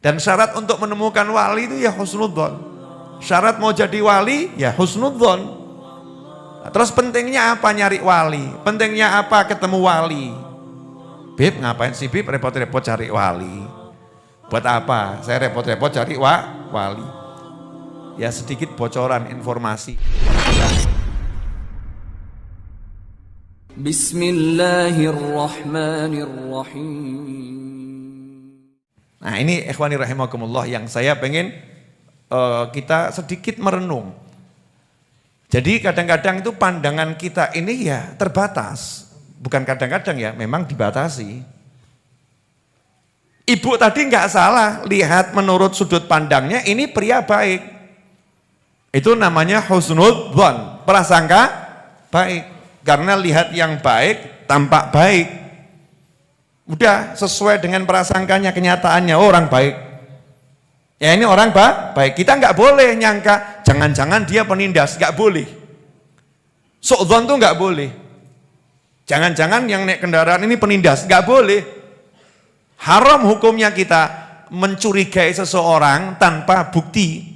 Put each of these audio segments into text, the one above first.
Dan syarat untuk menemukan wali itu ya husnudzon. Syarat mau jadi wali ya husnudzon. Nah, terus pentingnya apa nyari wali? Pentingnya apa ketemu wali? Bib, ngapain sih Bib repot-repot cari wali? Buat apa? Saya repot-repot cari wali. Ya sedikit bocoran informasi. Bismillahirrahmanirrahim. Nah ini ikhwani rahimakumullah yang saya pengen kita sedikit merenung. Jadi kadang-kadang itu pandangan kita ini ya terbatas. Bukan kadang-kadang ya, memang dibatasi. Ibu tadi nggak salah, lihat menurut sudut pandangnya ini pria baik. Itu namanya husnudzon, prasangka baik. Karena lihat yang baik, tampak baik. Udah sesuai dengan prasangkanya, kenyataannya orang baik. Ya ini orang baik. Kita nggak boleh nyangka, jangan-jangan dia penindas, nggak boleh. Su'dzon tuh nggak boleh. Jangan-jangan yang naik kendaraan ini penindas, nggak boleh. Haram hukumnya kita mencurigai seseorang tanpa bukti.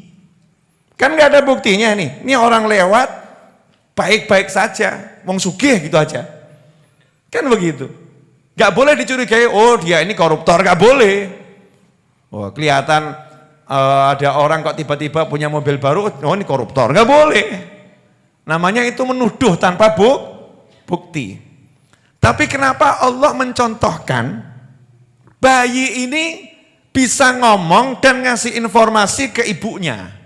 Kan nggak ada buktinya nih. Ini orang lewat baik-baik saja, wong sugih gitu aja. Kan begitu. Gak boleh dicurigai, oh dia ini koruptor, gak boleh. Oh kelihatan ada orang kok tiba-tiba punya mobil baru, oh ini koruptor, gak boleh. Namanya itu menuduh tanpa bukti. Tapi kenapa Allah mencontohkan bayi ini bisa ngomong dan ngasih informasi ke ibunya.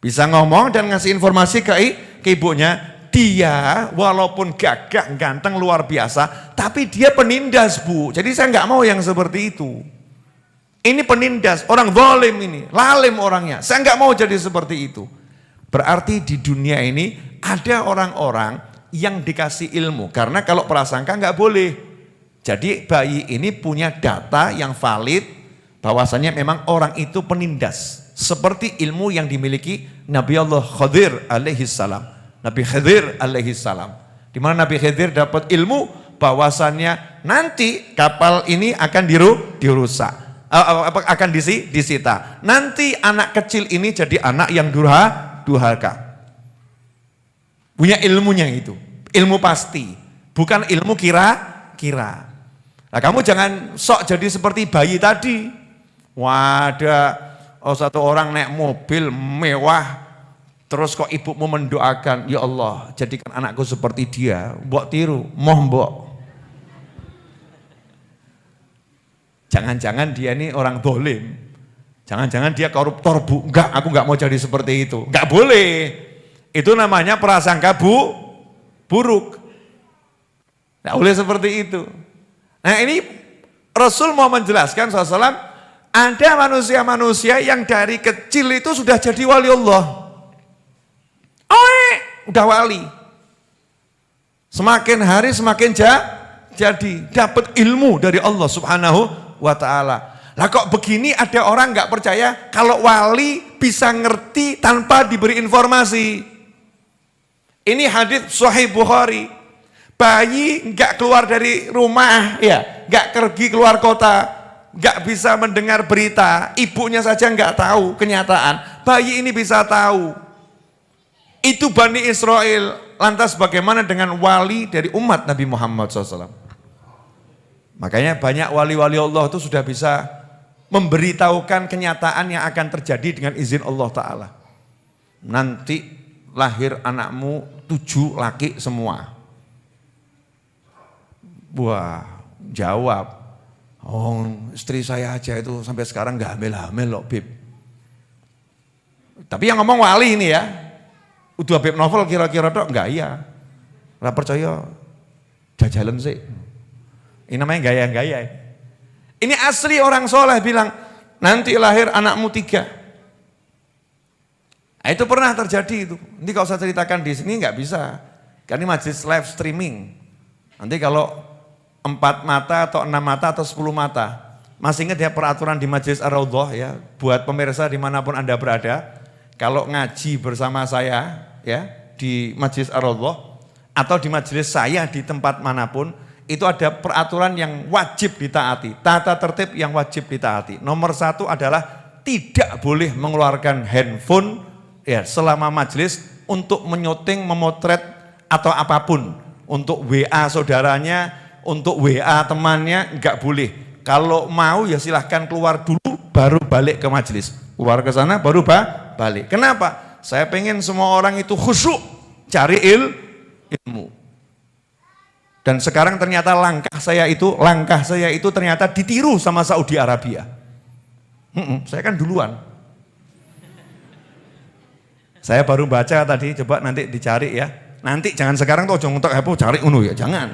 Bisa ngomong dan ngasih informasi ke ibunya. Dia walaupun gagah, ganteng, luar biasa, tapi dia penindas Bu. Jadi saya nggak mau yang seperti itu. Ini penindas, orang zalim ini, lalim orangnya. Saya nggak mau jadi seperti itu. Berarti di dunia ini ada orang-orang yang dikasih ilmu. Karena kalau prasangka nggak boleh. Jadi bayi ini punya data yang valid, bahwasanya memang orang itu penindas. Seperti ilmu yang dimiliki Nabi Allah Khadir alaihissalam. Nabi Khidir alaihi salam. Di mana Nabi Khidir dapat ilmu bahwasannya nanti kapal ini akan dirusak. Akan disita. Nanti anak kecil ini jadi anak yang durhaka. Punya ilmunya itu. Ilmu pasti. Bukan ilmu kira-kira. Nah kamu jangan sok jadi seperti bayi tadi. Wah ada satu orang naik mobil mewah. Terus kok ibumu mendoakan, ya Allah jadikan anakku seperti dia, mbok tiru, mbok. Jangan-jangan dia ini orang dolim, jangan-jangan dia koruptor Bu, enggak aku enggak mau jadi seperti itu, enggak boleh. Itu namanya prasangka buruk, enggak boleh seperti itu. Nah ini Rasul mau menjelaskan SAW, ada manusia-manusia yang dari kecil itu sudah jadi wali Allah. Udah wali. Semakin hari semakin jadi dapat ilmu dari Allah Subhanahu wa taala. Lah kok begini ada orang nggak percaya kalau wali bisa ngerti tanpa diberi informasi. Ini hadits Sahih Bukhari. Bayi nggak keluar dari rumah, ya, nggak pergi keluar kota, nggak bisa mendengar berita, ibunya saja nggak tahu kenyataan. Bayi ini bisa tahu. Itu Bani Israel, lantas bagaimana dengan wali dari umat Nabi Muhammad SAW? Makanya banyak wali-wali Allah itu sudah bisa memberitahukan kenyataan yang akan terjadi dengan izin Allah Ta'ala. Nanti lahir anakmu 7 laki semua. Wah, jawab. Oh, istri saya aja itu sampai sekarang gak hamil-hamil loh, Bib. Tapi yang ngomong wali ini ya. Udah beb novel kira-kira dok enggak iya. Ora percaya jajalan sih. Ini namanya gaya-gaya. Ini asli orang soleh bilang nanti lahir anakmu 3. Nah, itu pernah terjadi itu. Ini kalau saya ceritakan di sini enggak bisa. Karena ini majelis live streaming. Nanti kalau 4 mata atau 6 mata atau 10 mata. Masih ingat ya peraturan di Majelis Ar-Raudhah ya. Buat pemirsa dimanapun Anda berada. Kalau ngaji bersama saya ya di Majelis Ar-Raudhah atau di majelis saya di tempat manapun, itu ada peraturan yang wajib ditaati, tata tertib yang wajib ditaati. Nomor 1 adalah tidak boleh mengeluarkan handphone ya selama majelis untuk menyuting, memotret atau apapun. Untuk WA saudaranya, untuk WA temannya enggak boleh. Kalau mau ya silahkan keluar dulu baru balik ke majelis. Keluar ke sana baru balik. Kenapa? Saya pengen semua orang itu khusyuk cari ilmu. Dan sekarang ternyata langkah saya itu ternyata ditiru sama Saudi Arabia. Saya kan duluan. Saya baru baca tadi, coba nanti dicari ya. Nanti jangan sekarang tuh ujung untuk cari ya, jangan.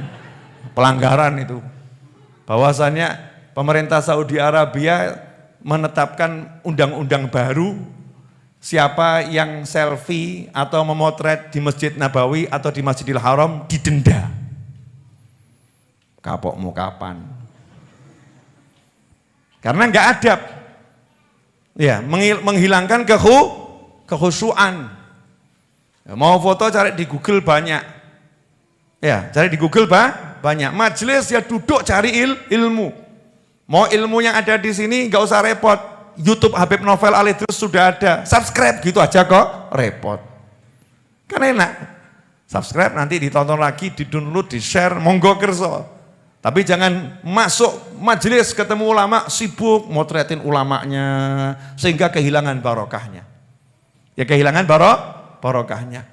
Pelanggaran itu. Bahwasannya pemerintah Saudi Arabia menetapkan undang-undang baru, siapa yang selfie atau memotret di Masjid Nabawi atau di Masjidil Haram didenda. Kapokmu kapan? Karena enggak adab. Ya, menghilangkan kekhusyuan. Ya, mau foto cari di Google banyak. Ya, cari di Google banyak. Majelis ya duduk cari ilmu. Mau ilmu yang ada di sini enggak usah repot. YouTube Habib Novel Al-Idrus sudah ada. Subscribe gitu aja kok, repot. Kan enak. Subscribe nanti ditonton lagi, di-download, di-share, monggo kerso. Tapi jangan masuk majelis ketemu ulama sibuk motretin ulamanya sehingga kehilangan barokahnya. Ya kehilangan barokahnya.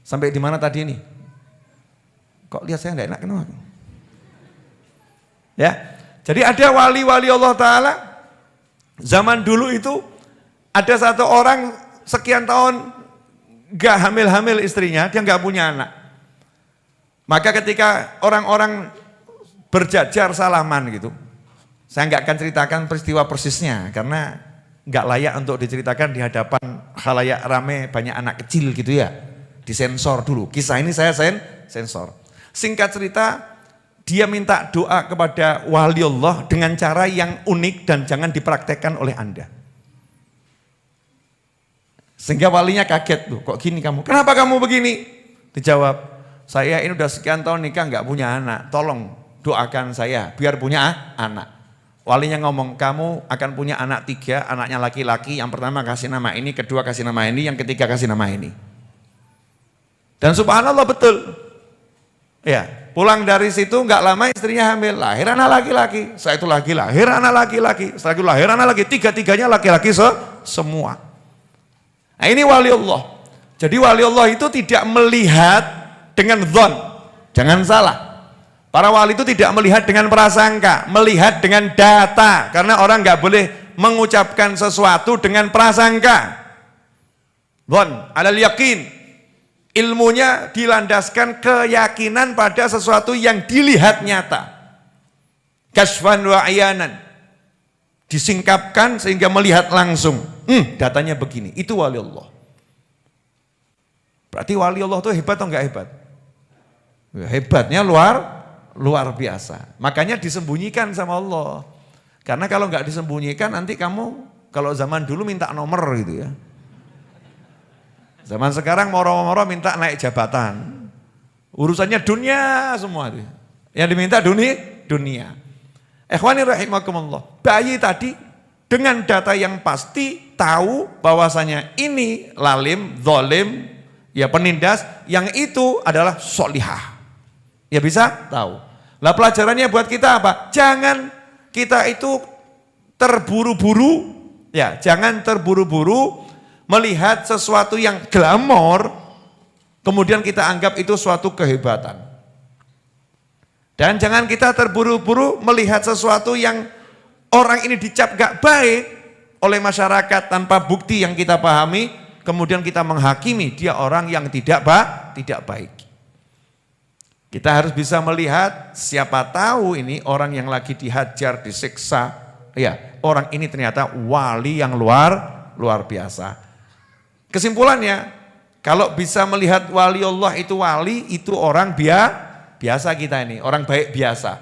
Sampai di mana tadi ini? Kok lihat saya enggak enak kenapa? Ya. Jadi ada wali-wali Allah Ta'ala. Zaman dulu itu ada satu orang sekian tahun gak hamil-hamil istrinya, dia gak punya anak. Maka ketika orang-orang berjajar salaman gitu, saya gak akan ceritakan peristiwa persisnya karena gak layak untuk diceritakan di hadapan khalayak rame banyak anak kecil gitu ya. Disensor dulu, kisah ini saya sensor. Singkat cerita, dia minta doa kepada wali Allah dengan cara yang unik dan jangan dipraktekkan oleh Anda. Sehingga walinya kaget tuh, kok gini kamu? Kenapa kamu begini? Dijawab, saya ini udah sekian tahun nikah nggak punya anak, tolong doakan saya biar punya anak. Walinya ngomong, kamu akan punya anak 3, anaknya laki-laki, yang pertama kasih nama ini, kedua kasih nama ini, yang ketiga kasih nama ini. Dan subhanallah betul. Ya, pulang dari situ nggak lama istrinya hamil, lahir anak laki-laki. Setelah itu lagi lahir anak laki-laki, setelah itu lahir anak laki, 3-3-nya laki-laki semua. Nah ini wali Allah. Jadi wali Allah itu tidak melihat dengan dzon, jangan salah. Para wali itu tidak melihat dengan prasangka, melihat dengan data. Karena orang nggak boleh mengucapkan sesuatu dengan prasangka. Dzon, alal yakin. Ilmunya dilandaskan keyakinan pada sesuatu yang dilihat nyata. Kasfan wa ayanan. Disingkapkan sehingga melihat langsung. Datanya begini, itu wali Allah. Berarti wali Allah itu hebat atau enggak hebat? Hebatnya luar biasa. Makanya disembunyikan sama Allah. Karena kalau enggak disembunyikan nanti kamu, kalau zaman dulu minta nomor gitu ya. Zaman sekarang moro-moro minta naik jabatan. Urusannya dunia semua itu. Yang diminta dunia. Ikhwani rahimakumullah. Bayi tadi dengan data yang pasti tahu bahwasanya ini lalim, zalim, ya penindas, yang itu adalah solihah. Ya bisa tahu. Lah pelajarannya buat kita apa? Jangan kita itu terburu-buru, ya jangan terburu-buru melihat sesuatu yang glamor, kemudian kita anggap itu suatu kehebatan. Dan jangan kita terburu-buru melihat sesuatu yang orang ini dicap gak baik oleh masyarakat tanpa bukti yang kita pahami, kemudian kita menghakimi dia orang yang tidak baik. Kita harus bisa melihat, siapa tahu ini orang yang lagi dihajar, disiksa, ya orang ini ternyata wali yang luar biasa. Kesimpulannya, kalau bisa melihat wali Allah itu wali, itu orang biasa kita ini, orang baik biasa.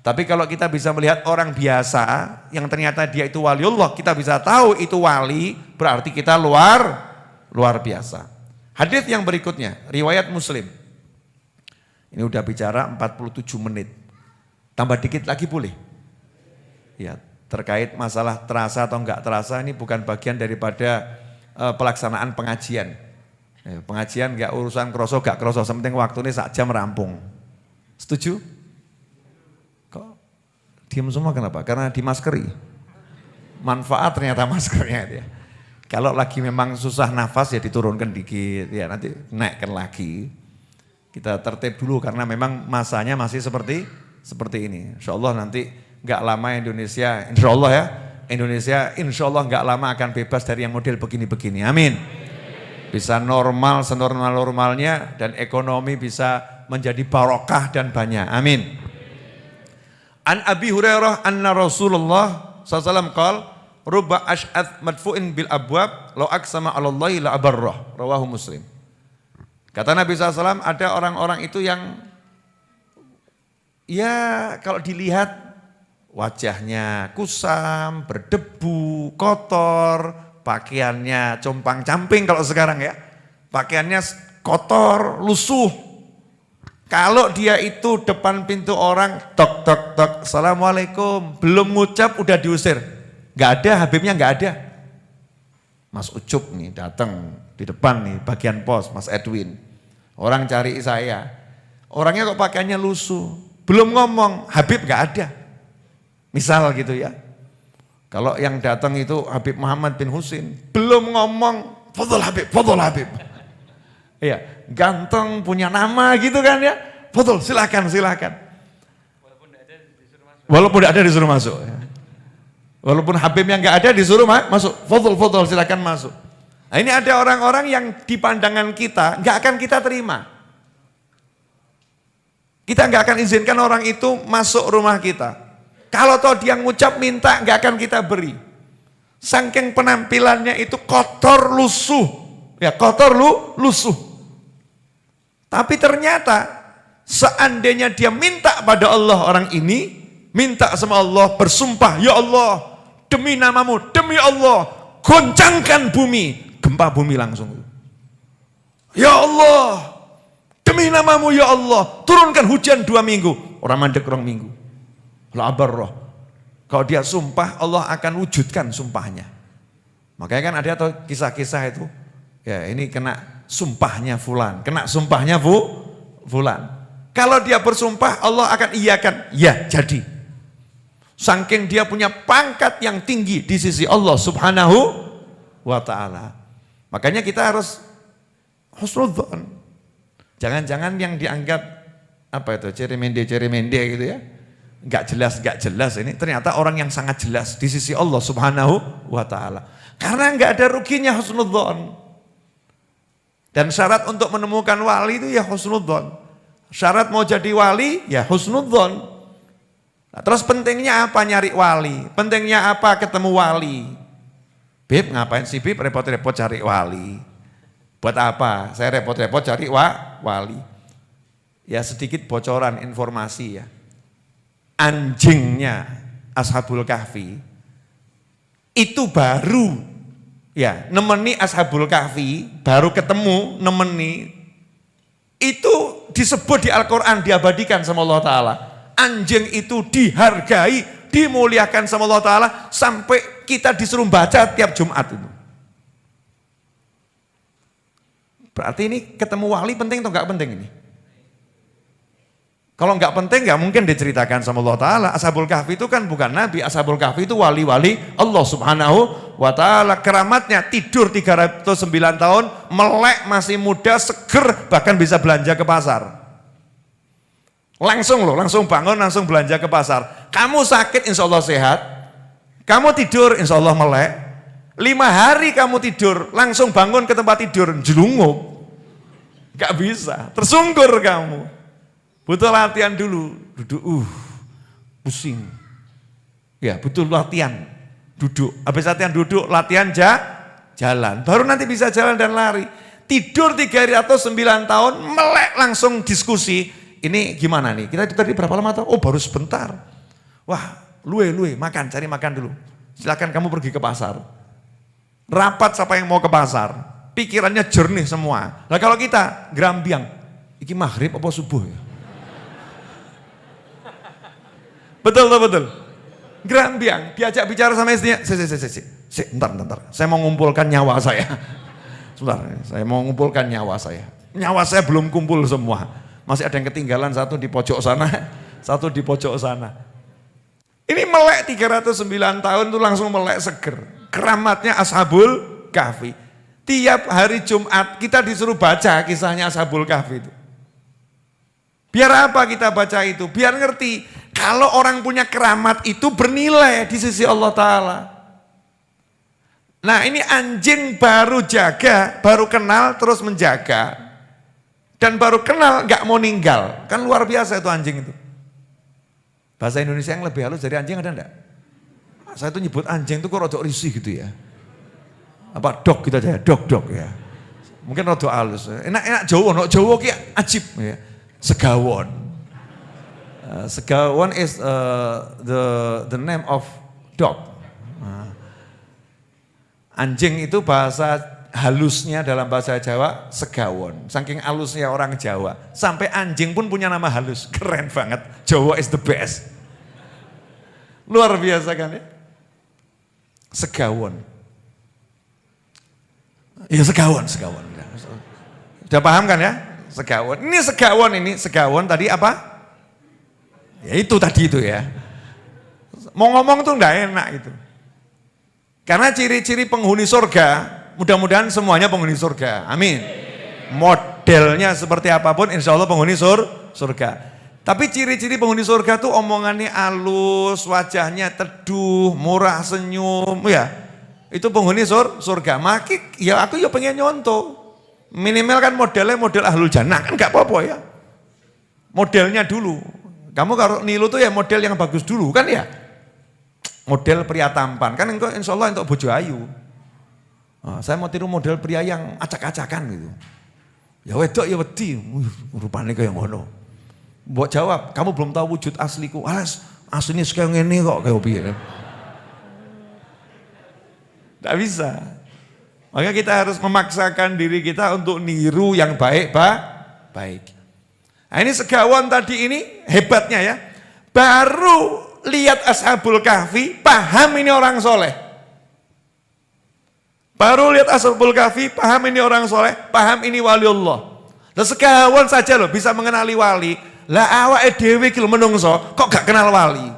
Tapi kalau kita bisa melihat orang biasa, yang ternyata dia itu wali Allah, kita bisa tahu itu wali, berarti kita luar biasa. Hadis yang berikutnya, riwayat Muslim. Ini udah bicara 47 menit. Tambah dikit lagi boleh? Ya, terkait masalah terasa atau enggak terasa ini bukan bagian daripada pelaksanaan pengajian. Pengajian enggak urusan kroso enggak kroso, sementing waktu ini sak jam rampung. Setuju? Kok diam semua kenapa? Karena dimaskeri. Manfaat ternyata maskernya itu ya. Kalau lagi memang susah nafas ya diturunkan dikit, ya nanti naikkan lagi. Kita tertib dulu karena memang masanya masih seperti ini. Insya Allah nanti nggak lama Indonesia, insya Allah nggak lama akan bebas dari yang model begini-begini. Amin. Bisa normal, senormal-normalnya dan ekonomi bisa menjadi barokah dan banyak. Amin. An Abi Hurairah anna Rasulullah SAW qala rubba ash'ath madfu'in bil abwab law aqsama 'ala Allahi la abarrah, rawahu Muslim. Kata Nabi SAW, ada orang-orang itu yang ya kalau dilihat wajahnya kusam, berdebu, kotor, pakaiannya compang-camping kalau sekarang ya. Pakaiannya kotor, lusuh. Kalau dia itu depan pintu orang, tok tok tok, assalamualaikum, belum ngucap udah diusir. Gak ada, Habibnya gak ada. Mas Ucup nih datang di depan nih bagian pos, Mas Edwin. Orang cari saya. Orangnya kok pakaiannya lusuh. Belum ngomong, Habib gak ada. Misal gitu ya. Kalau yang datang itu Habib Muhammad bin Husin, belum ngomong, fadhol Habib, fadhol Habib. Iya, ganteng, punya nama gitu kan ya. Fadhol, silakan. Walaupun tidak ada disuruh masuk. Walaupun Habibnya nggak ada disuruh masuk, fadhol silakan masuk. Nah ini ada orang-orang yang di pandangan kita nggak akan kita terima. Kita nggak akan izinkan orang itu masuk rumah kita. Kalau toh dia ngucap minta nggak akan kita beri. Saking penampilannya itu kotor lusuh, ya kotor lusuh. Tapi ternyata seandainya dia minta pada Allah orang ini, minta sama Allah bersumpah, ya Allah. Demi namamu, demi Allah, goncangkan bumi, gempa bumi langsung. Ya Allah, demi namamu ya Allah, turunkan hujan 2 minggu, orang mandek 2 minggu. La abarrah. Kalau dia sumpah, Allah akan wujudkan sumpahnya. Makanya kan ada tuh kisah-kisah itu, ya ini kena sumpahnya fulan, kena sumpahnya fulan. Kalau dia bersumpah, Allah akan iyakan, ya jadi. Saking dia punya pangkat yang tinggi di sisi Allah Subhanahu wa ta'ala. Makanya kita harus husnudzon. Jangan-jangan yang dianggap apa itu ceremende gitu ya. Enggak jelas ini ternyata orang yang sangat jelas di sisi Allah Subhanahu wa ta'ala. Karena enggak ada ruginya husnudzon. Dan syarat untuk menemukan wali itu ya husnudzon. Syarat mau jadi wali ya husnudzon. Nah, terus pentingnya apa nyari wali? Pentingnya apa ketemu wali? Bib, ngapain sih Bib repot-repot cari wali? Buat apa? Saya repot-repot cari wali. Ya sedikit bocoran informasi ya. Anjingnya Ashabul Kahfi itu baru ya nemeni Ashabul Kahfi, baru ketemu nemeni. Itu disebut di Al-Quran, diabadikan sama Allah Ta'ala. Anjing itu dihargai, dimuliakan sama Allah Ta'ala sampai kita disuruh baca tiap Jumat itu. Berarti ini ketemu wali penting atau enggak penting ini? Kalau enggak penting enggak mungkin diceritakan sama Allah Ta'ala. Ashabul Kahfi itu kan bukan Nabi, Ashabul Kahfi itu wali-wali Allah Subhanahu wa Ta'ala. Keramatnya tidur 309 tahun, melek, masih muda, seger, bahkan bisa belanja ke pasar. Langsung bangun, langsung belanja ke pasar. Kamu sakit insya Allah sehat, kamu tidur insya Allah melek. 5 hari kamu tidur, langsung bangun ke tempat tidur, jelungup. Gak bisa, tersungkur kamu. Butuh latihan dulu, duduk, pusing. Ya butuh latihan, duduk. Habis latihan duduk, latihan jalan. Baru nanti bisa jalan dan lari. Tidur 309 tahun, melek langsung diskusi. Ini gimana nih? Kita tadi berapa lama tahu? Oh baru sebentar. Wah, luwe, makan, cari makan dulu. Silakan kamu pergi ke pasar. Rapat siapa yang mau ke pasar. Pikirannya jernih semua. Nah kalau kita gerambiang, iki maghrib apa subuh ya? Betul, betul. Gerambiang, diajak bicara sama istrinya, entar, saya mau ngumpulkan nyawa saya. Sebentar, saya mau ngumpulkan nyawa saya. Nyawa saya belum kumpul semua. Masih ada yang ketinggalan, satu di pojok sana, satu di pojok sana. Ini melek 309 tahun itu langsung melek seger. Keramatnya Ashabul Kahfi. Tiap hari Jumat kita disuruh baca kisahnya Ashabul Kahfi itu. Biar apa kita baca itu? Biar ngerti kalau orang punya keramat itu bernilai di sisi Allah Ta'ala. Nah ini anjing baru jaga, baru kenal terus menjaga. Dan baru kenal gak mau ninggal. Kan luar biasa itu anjing itu. Bahasa Indonesia yang lebih halus dari anjing ada enggak? Saya tuh nyebut anjing itu kok rodok risih gitu ya. Apa dog gitu aja, dog ya. Mungkin rodok halus. Enak Jawa ki ajib ya. Segawon. Segawon is the name of dog. Anjing itu bahasa halusnya dalam bahasa Jawa segawon. Saking halusnya orang Jawa. Sampai anjing pun punya nama halus. Keren banget. Jawa is the best. Luar biasa kan ya. Segawon. Ya segawon. Udah paham kan ya? Segawon. Ini segawon tadi apa? Ya itu tadi itu ya. Mau ngomong tuh enggak enak gitu. Karena ciri-ciri penghuni surga, mudah-mudahan semuanya penghuni surga. Amin. Modelnya seperti apapun insya Allah penghuni surga. Tapi ciri-ciri penghuni surga tuh omongannya halus, wajahnya teduh, murah senyum ya. Itu penghuni surga. Maki ya aku ya pengen nyontoh. Minimal kan modelnya model ahlul jannah kan gak apa-apa ya. Modelnya dulu. Kamu kalau nilu tuh ya model yang bagus dulu kan ya. Model pria tampan, kan engkau insya Allah untuk bojo ayu. Nah, saya mau tiru model pria yang acak-acakan gitu. Ya wedok ya wedi, rupanya kayak ngono. Buat jawab, kamu belum tahu wujud asliku. Alas, aslinya kayak gini kok kayak piye. Tidak bisa. Maka kita harus memaksakan diri kita untuk niru yang baik. Nah ini segawon tadi ini hebatnya ya. Baru lihat Ashabul Kahfi, paham ini orang soleh. Baru lihat Ashabul Kahfi, paham ini orang soleh, paham ini wali Allah. Dan segawon saja loh bisa mengenali wali. Lah awake dhewe iki lho menungso, kok gak kenal wali.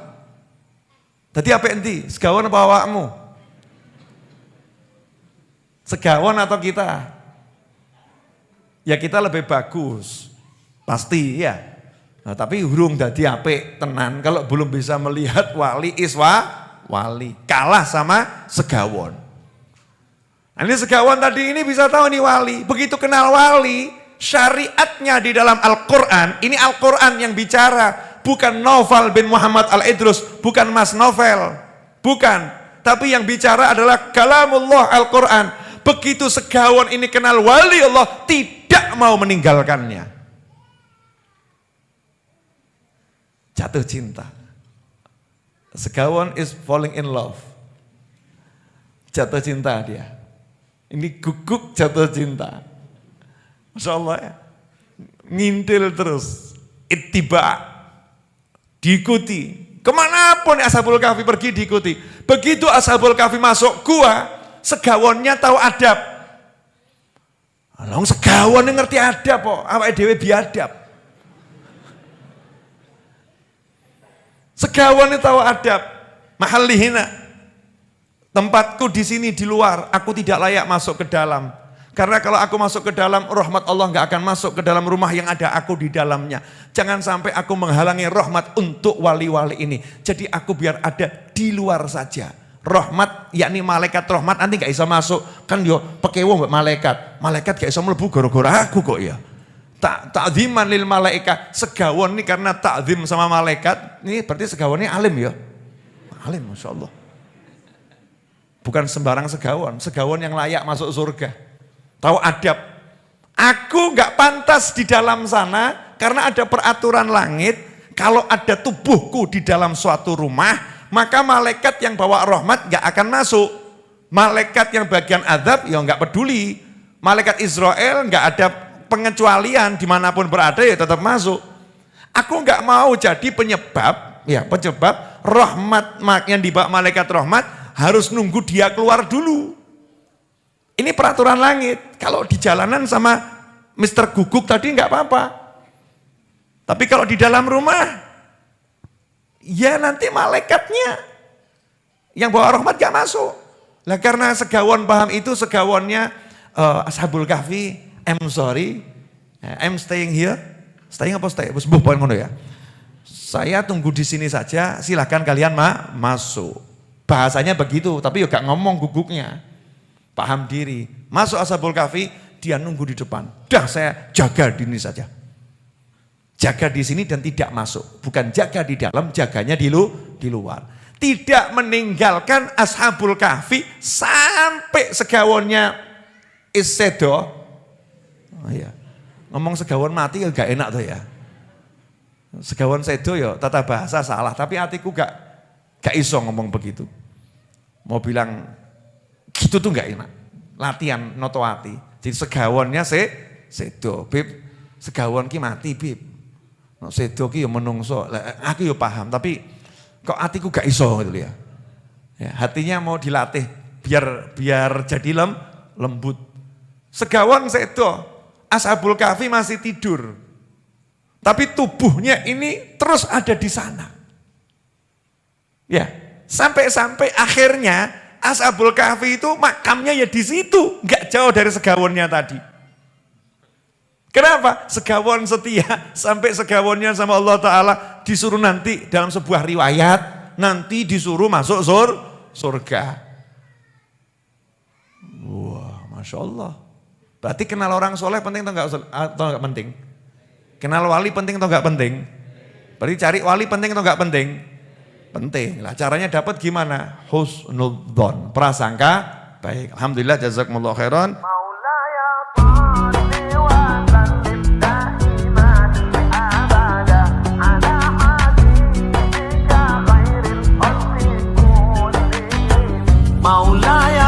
Tadi apa enti? Segawon apa awakmu? Segawon atau kita? Ya kita lebih bagus. Pasti ya. Nah, tapi hurung dadi apik tenan kalau belum bisa melihat wali wali. Kalah sama segawon. Nah, ini segawon tadi ini bisa tahu nih wali. Begitu kenal wali, syariatnya di dalam Al-Quran. Ini Al-Quran yang bicara. Bukan Novel bin Muhammad Al-Idrus. Bukan Mas Novel. Bukan. Tapi yang bicara adalah kalamullah Al-Quran. Begitu segawon ini kenal wali Allah, tidak mau meninggalkannya. Jatuh cinta. Segawon is falling in love. Jatuh cinta dia. Ini guguk jatuh cinta. Masya Allah ya. Ngintil terus. Ittiba. Diikuti. Kemanapun Ashabul Kahfi pergi diikuti. Begitu Ashabul Kahfi masuk gua, segawonnya tahu adab. Along segawon ngerti adab kok. Awake dhewe biadab. Segawon itu tahu adab, mahallihina. Tempatku di sini di luar, aku tidak layak masuk ke dalam. Karena kalau aku masuk ke dalam, rahmat Allah nggak akan masuk ke dalam rumah yang ada aku di dalamnya. Jangan sampai aku menghalangi rahmat untuk wali-wali ini. Jadi aku biar ada di luar saja. Rahmat, yakni malaikat rahmat nanti nggak bisa masuk. Kan yo pekewo mbak malaikat. Malaikat nggak bisa melebu gara-gara aku kok ya. Ta'ziman lil malaika, segawon ini karena ta'zim sama malaikat, ini berarti segawonnya alim ya. Alim Masya Allah. Bukan sembarang segawon, segawon yang layak masuk surga. Tahu adab. Aku gak pantas di dalam sana karena ada peraturan langit, kalau ada tubuhku di dalam suatu rumah, maka malaikat yang bawa rahmat gak akan masuk. Malaikat yang bagian azab ya gak peduli. Malaikat Israel gak ada pengecualian dimanapun berada ya tetap masuk. Aku nggak mau jadi penyebab penyebab rahmat yang dibawa malaikat rahmat harus nunggu dia keluar dulu. Ini peraturan langit. Kalau di jalanan sama Mr. Guguk tadi nggak apa-apa. Tapi kalau di dalam rumah, ya nanti malaikatnya yang bawa rahmat gak masuk. Lah karena segawon paham itu, segawonnya Ashabul Kahfi, I'm sorry, I'm staying here. Staying apa stay? Bukan ngono ya. Saya tunggu di sini saja, silahkan kalian masuk. Bahasanya begitu, tapi juga ngomong guguknya. Paham diri. Masuk Ashabul Kahfi, dia nunggu di depan. Dah saya jaga di sini saja. Jaga di sini dan tidak masuk. Bukan jaga di dalam, jaganya di luar. Tidak meninggalkan Ashabul Kahfi sampai segawonnya Isedo. Oh iya. Ngomong segawon mati ya gak enak tuh ya. Segawon sedo ya tata bahasa salah, tapi hatiku gak iso ngomong begitu. Mau bilang gitu tuh gak enak. Latihan noto hati. Jadi segawonnya sedo, Bib. Segawon ki mati, Bib. No, sedo ki ya menungso. Aku ya paham, tapi kok hatiku gak iso gitu ya. Ya, hatinya mau dilatih biar jadi lembut. Segawon sedo, Ashabul Kahfi masih tidur. Tapi tubuhnya ini terus ada di sana. Ya, sampai akhirnya Ashabul Kahfi itu makamnya ya di situ, nggak jauh dari segawonnya tadi. Kenapa? Segawon setia sampai segawonnya sama Allah Ta'ala disuruh nanti dalam sebuah riwayat, nanti disuruh masuk surga. Wah, Masya Allah. Berarti kenal orang soleh penting atau enggak penting? Kenal wali penting atau enggak penting? Berarti cari wali penting atau enggak penting? Penting. Lah caranya dapat gimana? Husnudzon, prasangka baik. Alhamdulillah, jazakumullah khairan. مولاي